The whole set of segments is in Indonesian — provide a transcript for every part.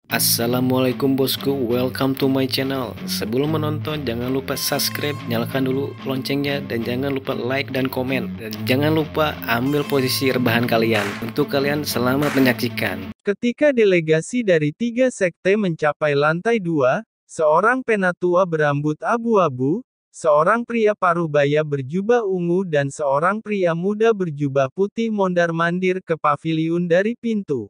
Assalamualaikum bosku, welcome to my channel. Sebelum menonton jangan lupa subscribe, nyalakan dulu loncengnya, dan jangan lupa like dan komen. Dan jangan lupa ambil posisi rebahan kalian. Untuk kalian selamat menyaksikan. Ketika delegasi dari 3 sekte mencapai lantai 2, seorang penatua berambut abu-abu, seorang pria parubaya berjubah ungu dan seorang pria muda berjubah putih mondar-mandir ke paviliun dari pintu.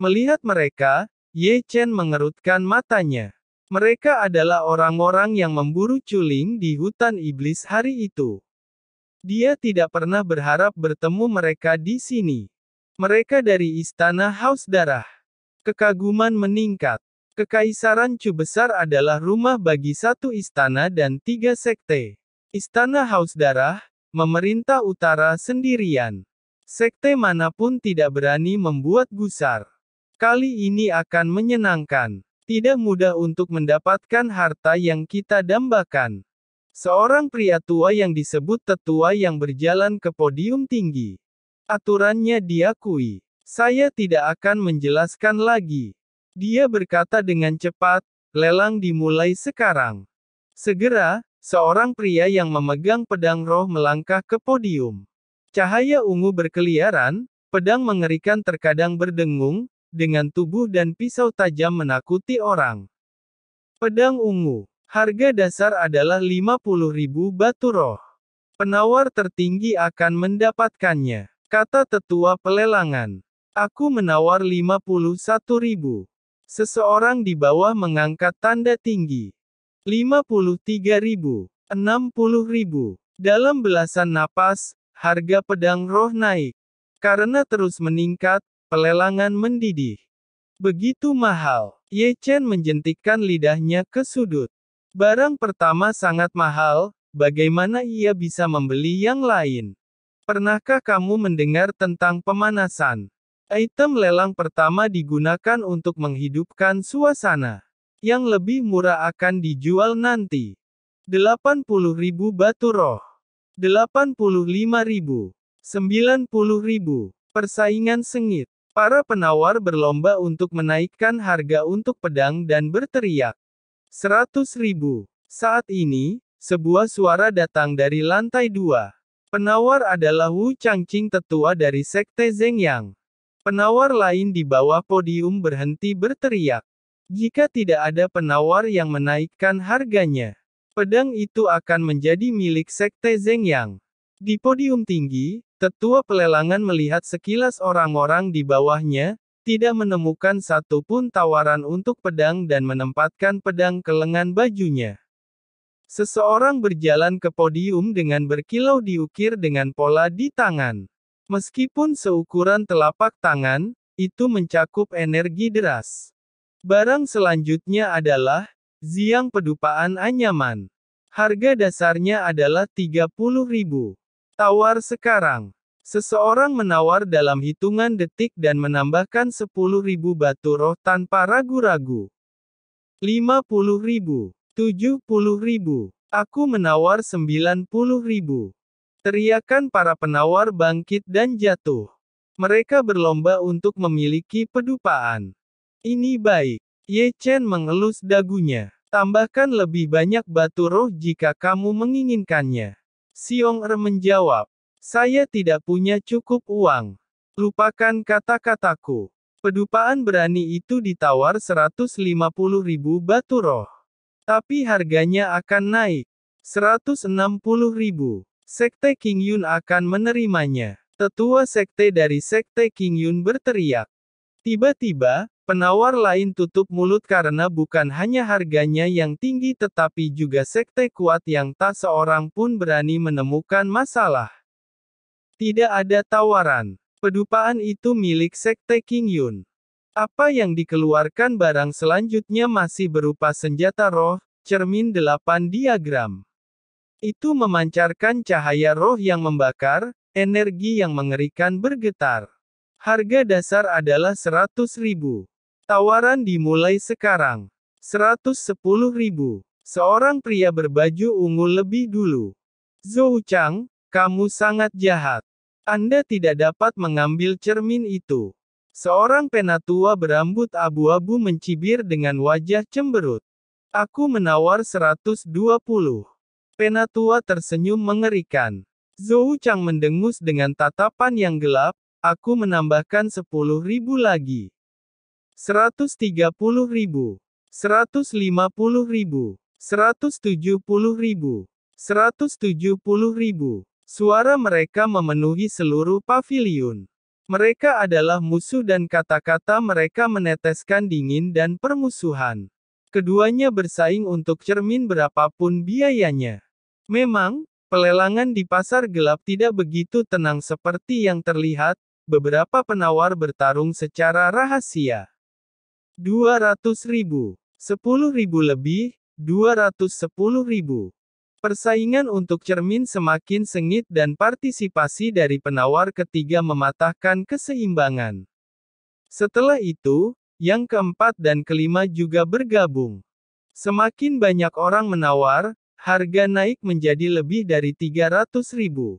Melihat mereka, Ye Chen mengerutkan matanya. Mereka adalah orang-orang yang memburu culing di hutan iblis hari itu. Dia tidak pernah berharap bertemu mereka di sini. Mereka dari Istana Haus Darah. Kekaguman meningkat. Kekaisaran Chu Besar adalah rumah bagi satu istana dan 3 sekte. Istana Haus Darah, memerintah utara sendirian. Sekte manapun tidak berani membuat gusar. Kali ini akan menyenangkan. Tidak mudah untuk mendapatkan harta yang kita dambakan. Seorang pria tua yang disebut tetua yang berjalan ke podium tinggi. Aturannya diakui. Saya tidak akan menjelaskan lagi. Dia berkata dengan cepat, lelang dimulai sekarang. Segera, seorang pria yang memegang pedang roh melangkah ke podium. Cahaya ungu berkeliaran, pedang mengerikan terkadang berdengung, dengan tubuh dan pisau tajam menakuti orang. Pedang ungu. Harga dasar adalah 50.000 batu roh. Penawar tertinggi akan mendapatkannya, kata tetua pelelangan. Aku menawar 51.000. Seseorang di bawah mengangkat tanda tinggi. 53.000. 60.000. Dalam belasan napas, harga pedang roh naik. Karena terus meningkat, pelelangan mendidih. Begitu mahal. Ye Chen menjentikkan lidahnya ke sudut. Barang pertama sangat mahal, bagaimana ia bisa membeli yang lain? Pernahkah kamu mendengar tentang pemanasan? Item lelang pertama digunakan untuk menghidupkan suasana. Yang lebih murah akan dijual nanti. 80.000 batu roh. 85.000. 90.000. Persaingan sengit. Para penawar berlomba untuk menaikkan harga untuk pedang dan berteriak. 100.000. Saat ini, sebuah suara datang dari lantai 2. Penawar adalah Wu Changqing tetua dari Sekte Zhengyang. Penawar lain di bawah podium berhenti berteriak. Jika tidak ada penawar yang menaikkan harganya, pedang itu akan menjadi milik Sekte Zhengyang. Di podium tinggi, tetua pelelangan melihat sekilas orang-orang di bawahnya, tidak menemukan satu pun tawaran untuk pedang dan menempatkan pedang ke lengan bajunya. Seseorang berjalan ke podium dengan berkilau diukir dengan pola di tangan. Meskipun seukuran telapak tangan, itu mencakup energi deras. Barang selanjutnya adalah, Ziang Pedupaan Anyaman. Harga dasarnya adalah 30.000. Tawar sekarang. Seseorang menawar dalam hitungan detik dan menambahkan 10.000 batu roh tanpa ragu-ragu. 50.000. 70.000. Aku menawar 90.000. Teriakan para penawar bangkit dan jatuh. Mereka berlomba untuk memiliki pedupaan. Ini baik. Ye Chen mengelus dagunya. Tambahkan lebih banyak batu roh jika kamu menginginkannya. Xiong Er menjawab. Saya tidak punya cukup uang. Lupakan kata-kataku. Pedupaan berani itu ditawar 150.000 batu roh. Tapi harganya akan naik. 160.000. Sekte Qingyun akan menerimanya. Tetua sekte dari Sekte Qingyun berteriak. Tiba-tiba, penawar lain tutup mulut karena bukan hanya harganya yang tinggi tetapi juga sekte kuat yang tak seorang pun berani menemukan masalah. Tidak ada tawaran. Pedupaan itu milik Sekte Qingyun. Apa yang dikeluarkan barang selanjutnya masih berupa senjata roh, cermin 8 diagram. Itu memancarkan cahaya roh yang membakar, energi yang mengerikan bergetar. Harga dasar adalah 100.000. Tawaran dimulai sekarang. 110.000. Seorang pria berbaju ungu lebih dulu. Zhou Chang, kamu sangat jahat. Anda tidak dapat mengambil cermin itu. Seorang penatua berambut abu-abu mencibir dengan wajah cemberut. Aku menawar 120. Penatua tersenyum mengerikan. Zhou Chang mendengus dengan tatapan yang gelap. Aku menambahkan 10.000 lagi. 130.000. 150.000. 170.000. 170.000. Suara mereka memenuhi seluruh paviliun. Mereka adalah musuh dan kata-kata mereka meneteskan dingin dan permusuhan. Keduanya bersaing untuk cermin berapapun biayanya. Memang, pelelangan di pasar gelap tidak begitu tenang seperti yang terlihat, beberapa penawar bertarung secara rahasia. 200.000. 10.000 lebih, 210.000. Persaingan untuk cermin semakin sengit dan partisipasi dari penawar ketiga mematahkan keseimbangan. Setelah itu, yang keempat dan kelima juga bergabung. Semakin banyak orang menawar, harga naik menjadi lebih dari 300.000.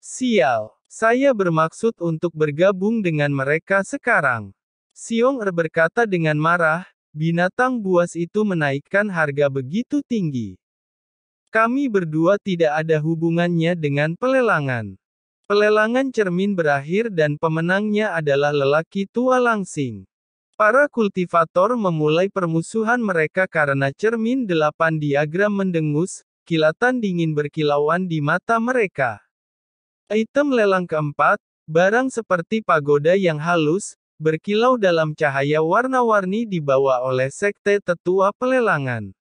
Sial, saya bermaksud untuk bergabung dengan mereka sekarang. Xiong Er berkata dengan marah, binatang buas itu menaikkan harga begitu tinggi. Kami berdua tidak ada hubungannya dengan pelelangan. Pelelangan cermin berakhir dan pemenangnya adalah lelaki tua langsing. Para kultivator memulai permusuhan mereka karena cermin 8 diagram mendengus, kilatan dingin berkilauan di mata mereka. Item lelang keempat, barang seperti pagoda yang halus, berkilau dalam cahaya warna-warni dibawa oleh sekte tetua pelelangan.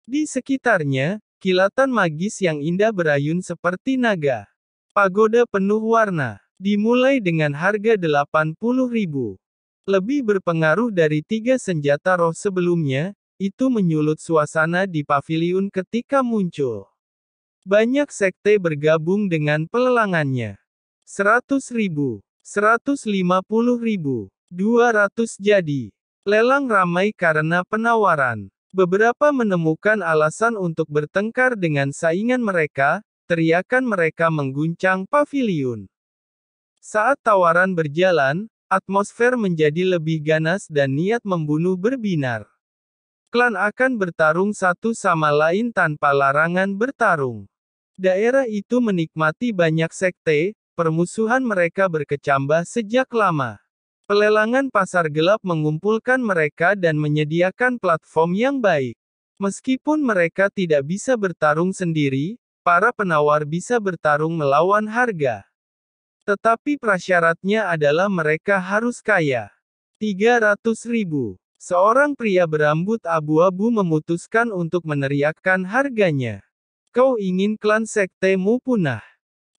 Di sekitarnya, kilatan magis yang indah berayun seperti naga. Pagoda penuh warna. Dimulai dengan harga 80.000. Lebih berpengaruh dari 3 senjata roh sebelumnya, itu menyulut suasana di paviliun ketika muncul. Banyak sekte bergabung dengan pelelangannya. 100.000. 150.000. 200 jadi. Lelang ramai karena penawaran. Beberapa menemukan alasan untuk bertengkar dengan saingan mereka, teriakan mereka mengguncang paviliun. Saat tawaran berjalan, atmosfer menjadi lebih ganas dan niat membunuh berbinar. Klan akan bertarung satu sama lain tanpa larangan bertarung. Daerah itu menikmati banyak sekte, permusuhan mereka berkecambah sejak lama. Pelelangan pasar gelap mengumpulkan mereka dan menyediakan platform yang baik. Meskipun mereka tidak bisa bertarung sendiri, para penawar bisa bertarung melawan harga. Tetapi prasyaratnya adalah mereka harus kaya. 300.000. Seorang pria berambut abu-abu memutuskan untuk meneriakkan harganya. Kau ingin klan sektemu punah?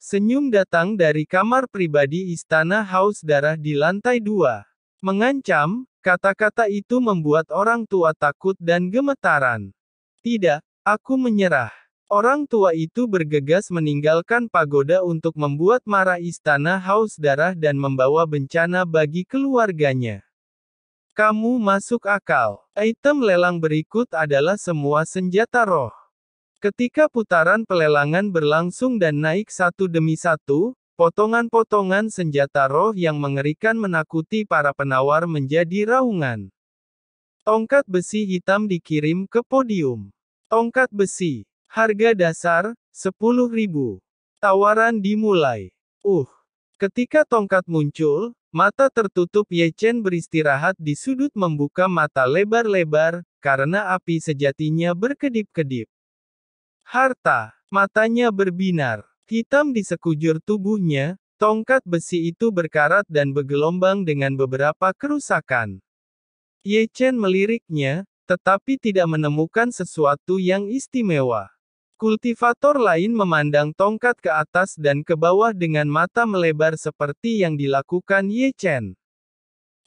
Senyum datang dari kamar pribadi Istana Haus Darah di lantai 2. Mengancam, kata-kata itu membuat orang tua takut dan gemetaran. Tidak, aku menyerah. Orang tua itu bergegas meninggalkan pagoda untuk membuat marah Istana Haus Darah dan membawa bencana bagi keluarganya. Kamu masuk akal. Item lelang berikut adalah semua senjata roh. Ketika putaran pelelangan berlangsung dan naik satu demi satu, potongan-potongan senjata roh yang mengerikan menakuti para penawar menjadi raungan. Tongkat besi hitam dikirim ke podium. Tongkat besi. Harga dasar, 10.000. Tawaran dimulai. Ketika tongkat muncul, mata tertutup Ye Chen beristirahat di sudut membuka mata lebar-lebar, karena api sejatinya berkedip-kedip. Harta. Matanya berbinar. Hitam di sekujur tubuhnya, tongkat besi itu berkarat dan bergelombang dengan beberapa kerusakan. Ye Chen meliriknya, tetapi tidak menemukan sesuatu yang istimewa. Kultivator lain memandang tongkat ke atas dan ke bawah dengan mata melebar seperti yang dilakukan Ye Chen.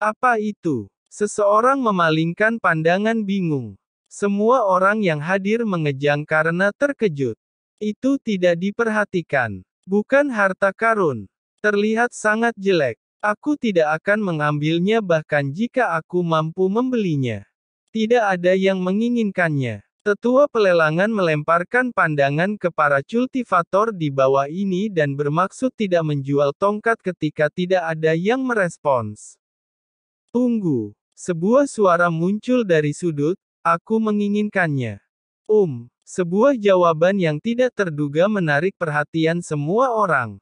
Apa itu? Seseorang memalingkan pandangan bingung. Semua orang yang hadir mengejang karena terkejut. Itu tidak diperhatikan. Bukan harta karun. Terlihat sangat jelek. Aku tidak akan mengambilnya bahkan jika aku mampu membelinya. Tidak ada yang menginginkannya. Tetua pelelangan melemparkan pandangan ke para kultivator di bawah ini dan bermaksud tidak menjual tongkat ketika tidak ada yang merespons. Tunggu. Sebuah suara muncul dari sudut, aku menginginkannya. Sebuah jawaban yang tidak terduga menarik perhatian semua orang.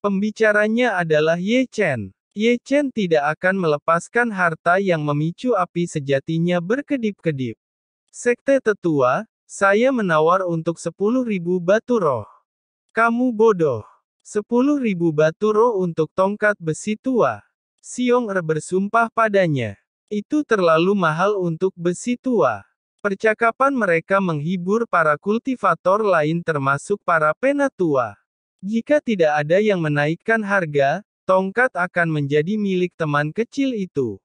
Pembicaranya adalah Ye Chen. Ye Chen tidak akan melepaskan harta yang memicu api sejatinya berkedip-kedip. Sekte tetua, saya menawar untuk 10.000 batu roh. Kamu bodoh. 10.000 batu roh untuk tongkat besi tua. Xiong Er bersumpah padanya. Itu terlalu mahal untuk besi tua. Percakapan mereka menghibur para kultivator lain termasuk para penatua. Jika tidak ada yang menaikkan harga, tongkat akan menjadi milik teman kecil itu.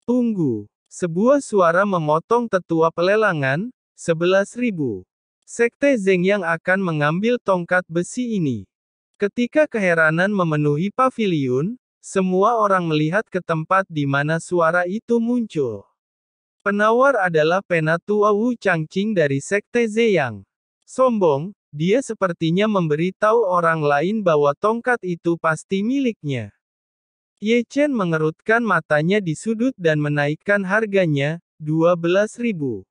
Tunggu. Sebuah suara memotong tetua pelelangan, 11.000. Sekte Zeng yang akan mengambil tongkat besi ini. Ketika keheranan memenuhi paviliun, semua orang melihat ke tempat di mana suara itu muncul. Penawar adalah penatua Wu Changqing dari Sekte Zeyang. Sombong, dia sepertinya memberitahu orang lain bahwa tongkat itu pasti miliknya. Ye Chen mengerutkan matanya di sudut dan menaikkan harganya, 12.000.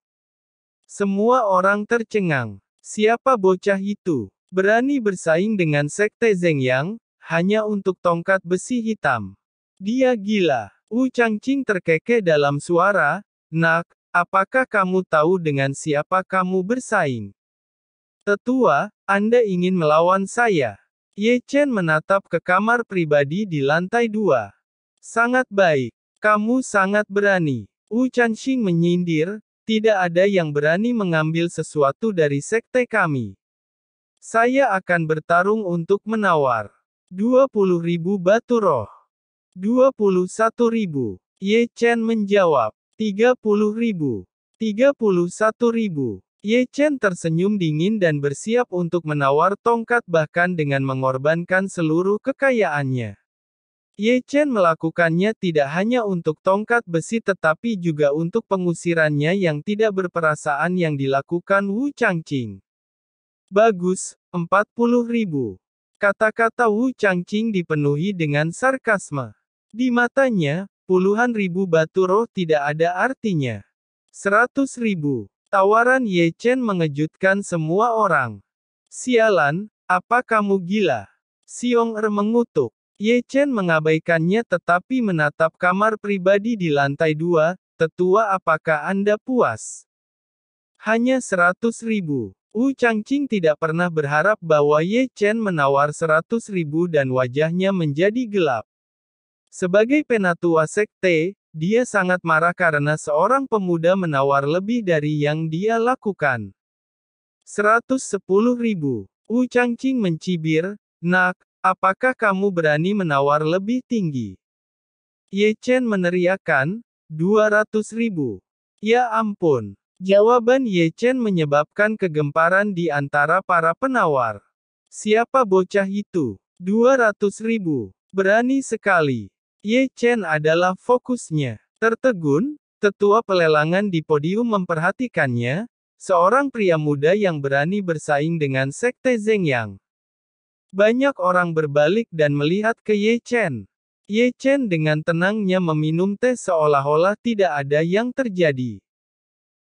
Semua orang tercengang. Siapa bocah itu? Berani bersaing dengan Sekte Zhengyang, hanya untuk tongkat besi hitam. Dia gila. Wu Changqing terkekeh dalam suara, "Nak, apakah kamu tahu dengan siapa kamu bersaing? Tetua, Anda ingin melawan saya?" Ye Chen menatap ke kamar pribadi di lantai 2. Sangat baik. Kamu sangat berani. Wu Changqing menyindir, tidak ada yang berani mengambil sesuatu dari sekte kami. Saya akan bertarung untuk menawar 20.000 batu roh. 21.000. Ye Chen menjawab. 30.000. 31.000. Ye Chen tersenyum dingin dan bersiap untuk menawar tongkat bahkan dengan mengorbankan seluruh kekayaannya. Ye Chen melakukannya tidak hanya untuk tongkat besi tetapi juga untuk pengusirannya yang tidak berperasaan yang dilakukan Wu Changqing. Bagus, 40.000. Kata-kata Wu Changqing dipenuhi dengan sarkasme. Di matanya, puluhan ribu batu roh tidak ada artinya. 100.000. Tawaran Ye Chen mengejutkan semua orang. Sialan, apa kamu gila? Xiong Er mengutuk. Ye Chen mengabaikannya tetapi menatap kamar pribadi di lantai 2, "Tetua, apakah Anda puas?" Hanya 100.000. Wu Changqing tidak pernah berharap bahwa Ye Chen menawar 100.000 dan wajahnya menjadi gelap. Sebagai penatua sekte, dia sangat marah karena seorang pemuda menawar lebih dari yang dia lakukan. 110.000. Wu Changqing mencibir, "Nak, apakah kamu berani menawar lebih tinggi?" Ye Chen meneriakkan, 200.000. Ya ampun. Jawaban Ye Chen menyebabkan kegemparan di antara para penawar. Siapa bocah itu? 200.000. Berani sekali. Ye Chen adalah fokusnya. Tertegun, tetua pelelangan di podium memperhatikannya, seorang pria muda yang berani bersaing dengan Sekte Zhengyang. Banyak orang berbalik dan melihat ke Ye Chen. Ye Chen dengan tenangnya meminum teh seolah-olah tidak ada yang terjadi.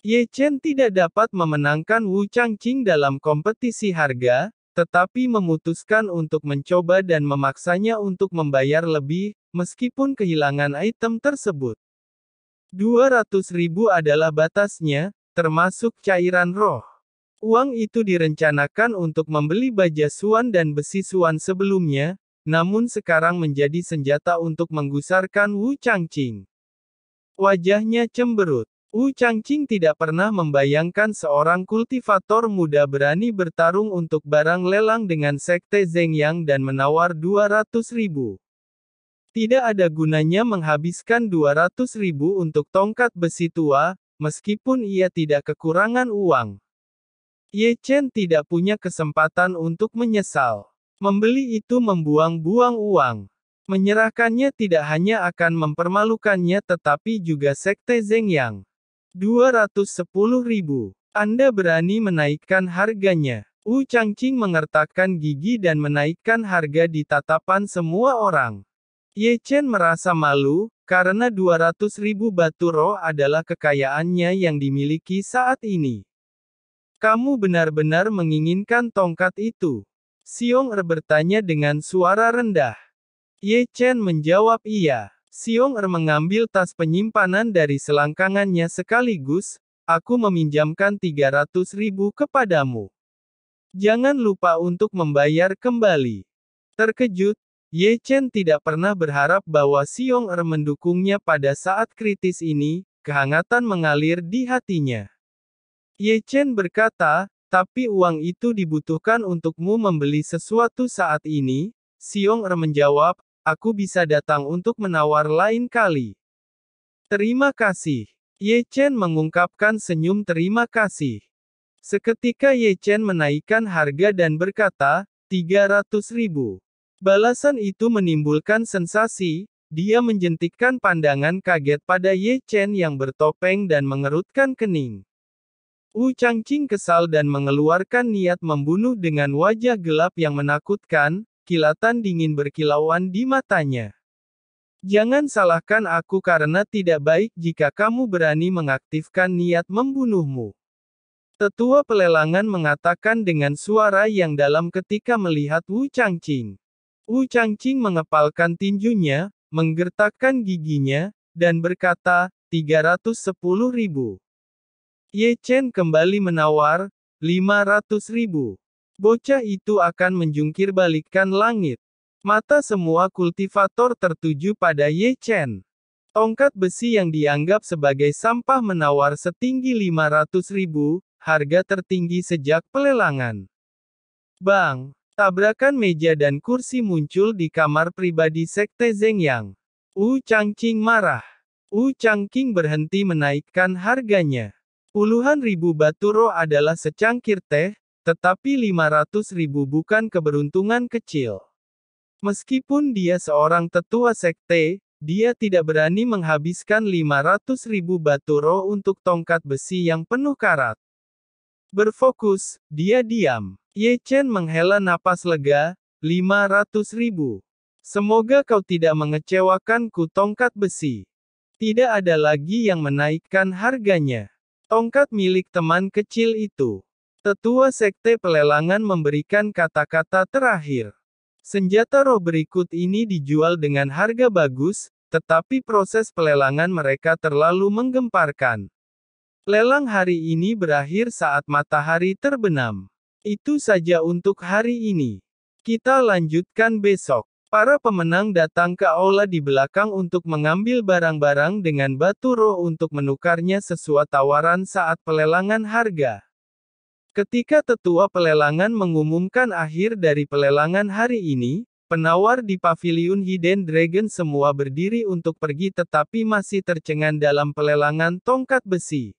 Ye Chen tidak dapat memenangkan Wu Changqing dalam kompetisi harga, tetapi memutuskan untuk mencoba dan memaksanya untuk membayar lebih, meskipun kehilangan item tersebut. 200.000 adalah batasnya, termasuk cairan roh. Uang itu direncanakan untuk membeli baja suan dan besi suan sebelumnya, namun sekarang menjadi senjata untuk menggusarkan Wu Changqing. Wajahnya cemberut. Wu Changqing tidak pernah membayangkan seorang kultivator muda berani bertarung untuk barang lelang dengan Sekte Zhengyang dan menawar 200.000. Tidak ada gunanya menghabiskan 200.000 untuk tongkat besi tua, meskipun ia tidak kekurangan uang. Ye Chen tidak punya kesempatan untuk menyesal. Membeli itu membuang-buang uang. Menyerahkannya tidak hanya akan mempermalukannya tetapi juga Sekte Zhengyang. 210.000. Anda berani menaikkan harganya. Wu Changqing mengertakkan gigi dan menaikkan harga di tatapan semua orang. Ye Chen merasa malu, karena 200.000 batu roh adalah kekayaannya yang dimiliki saat ini. Kamu benar-benar menginginkan tongkat itu? Xiong bertanya dengan suara rendah. Ye Chen menjawab iya. Xiong mengambil tas penyimpanan dari selangkangannya sekaligus, aku meminjamkan 300.000 kepadamu. Jangan lupa untuk membayar kembali. Terkejut, Ye Chen tidak pernah berharap bahwa Xiong mendukungnya pada saat kritis ini, kehangatan mengalir di hatinya. Ye Chen berkata, tapi uang itu dibutuhkan untukmu membeli sesuatu saat ini. Xiong menjawab, aku bisa datang untuk menawar lain kali. Terima kasih. Ye Chen mengungkapkan senyum terima kasih. Seketika Ye Chen menaikkan harga dan berkata, 300.000. Balasan itu menimbulkan sensasi, dia menjentikkan pandangan kaget pada Ye Chen yang bertopeng dan mengerutkan kening. Wu Changqing kesal dan mengeluarkan niat membunuh dengan wajah gelap yang menakutkan, kilatan dingin berkilauan di matanya. Jangan salahkan aku karena tidak baik jika kamu berani mengaktifkan niat membunuhmu. Tetua pelelangan mengatakan dengan suara yang dalam ketika melihat Wu Changqing. Wu Changqing mengepalkan tinjunya, menggertakkan giginya, dan berkata, 310.000. Ye Chen kembali menawar, 500.000. Bocah itu akan menjungkir balikkan langit. Mata semua kultivator tertuju pada Ye Chen. Tongkat besi yang dianggap sebagai sampah menawar setinggi 500.000, harga tertinggi sejak pelelangan. Bang! Tabrakan meja dan kursi muncul di kamar pribadi Sekte Zhengyang. Wu Changqing marah. Wu Changqing berhenti menaikkan harganya. Puluhan ribu batu roh adalah secangkir teh, tetapi 500.000 bukan keberuntungan kecil. Meskipun dia seorang tetua sekte, dia tidak berani menghabiskan 500.000 batu roh untuk tongkat besi yang penuh karat. Berfokus, dia diam. Ye Chen menghela napas lega, 500.000. Semoga kau tidak mengecewakanku tongkat besi. Tidak ada lagi yang menaikkan harganya. Tongkat milik teman kecil itu. Tetua sekte pelelangan memberikan kata-kata terakhir. Senjata roh berikut ini dijual dengan harga bagus, tetapi proses pelelangan mereka terlalu menggemparkan. Lelang hari ini berakhir saat matahari terbenam. Itu saja untuk hari ini. Kita lanjutkan besok. Para pemenang datang ke aula di belakang untuk mengambil barang-barang dengan batu roh untuk menukarnya sesuai tawaran saat pelelangan harga. Ketika tetua pelelangan mengumumkan akhir dari pelelangan hari ini, penawar di paviliun Hidden Dragon semua berdiri untuk pergi tetapi masih tercengang dalam pelelangan tongkat besi.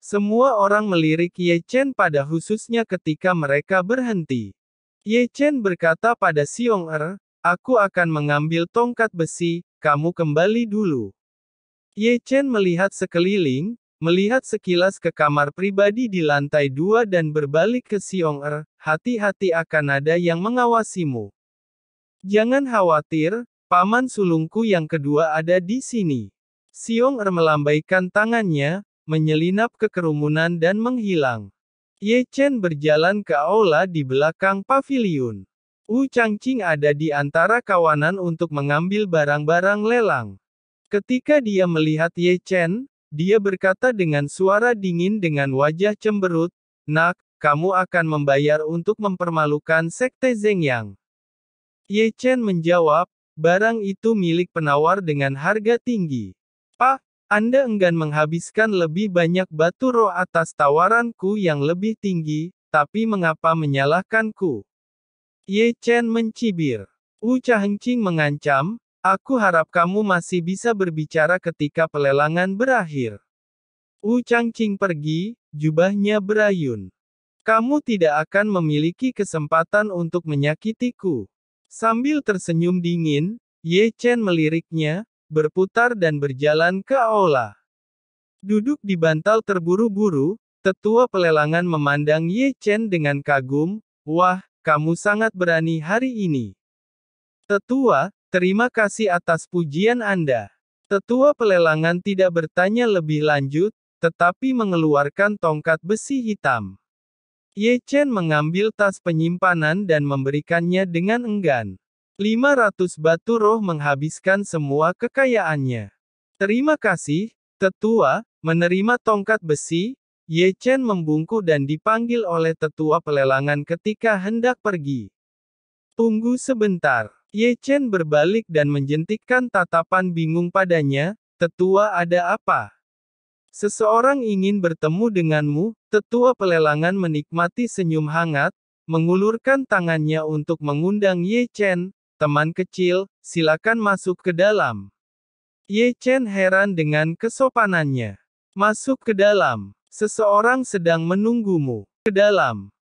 Semua orang melirik Ye Chen pada khususnya ketika mereka berhenti. Ye Chen berkata pada Xiong aku akan mengambil tongkat besi, kamu kembali dulu. Ye Chen melihat sekeliling, melihat sekilas ke kamar pribadi di lantai 2 dan berbalik ke Xiong hati-hati akan ada yang mengawasimu. Jangan khawatir, paman sulungku yang kedua ada di sini. Xiong melambaikan tangannya, menyelinap ke kerumunan dan menghilang. Ye Chen berjalan ke aula di belakang paviliun. Wu Changqing ada di antara kawanan untuk mengambil barang-barang lelang. Ketika dia melihat Ye Chen, dia berkata dengan suara dingin dengan wajah cemberut, "Nak, kamu akan membayar untuk mempermalukan Sekte Zhengyang." Ye Chen menjawab, "Barang itu milik penawar dengan harga tinggi. Pak, Anda enggan menghabiskan lebih banyak batu roh atas tawaranku yang lebih tinggi, tapi mengapa menyalahkanku?" Ye Chen mencibir. Wu Changqing mengancam, "Aku harap kamu masih bisa berbicara ketika pelelangan berakhir." Wu Changqing pergi, jubahnya berayun. "Kamu tidak akan memiliki kesempatan untuk menyakitiku." Sambil tersenyum dingin, Ye Chen meliriknya, berputar dan berjalan ke aula. Duduk di bantal terburu-buru, tetua pelelangan memandang Ye Chen dengan kagum, "Wah, kamu sangat berani hari ini. Tetua, terima kasih atas pujian Anda." Tetua pelelangan tidak bertanya lebih lanjut, tetapi mengeluarkan tongkat besi hitam. Ye Chen mengambil tas penyimpanan dan memberikannya dengan enggan. 500 batu roh menghabiskan semua kekayaannya. Terima kasih, Tetua. Menerima tongkat besi, Ye Chen membungkuk dan dipanggil oleh tetua pelelangan ketika hendak pergi. Tunggu sebentar. Ye Chen berbalik dan menjentikkan tatapan bingung padanya. Tetua, ada apa? Seseorang ingin bertemu denganmu. Tetua pelelangan menikmati senyum hangat, mengulurkan tangannya untuk mengundang Ye Chen. Teman kecil, silakan masuk ke dalam. Ye Chen heran dengan kesopanannya. Masuk ke dalam. Seseorang sedang menunggumu. Ke dalam.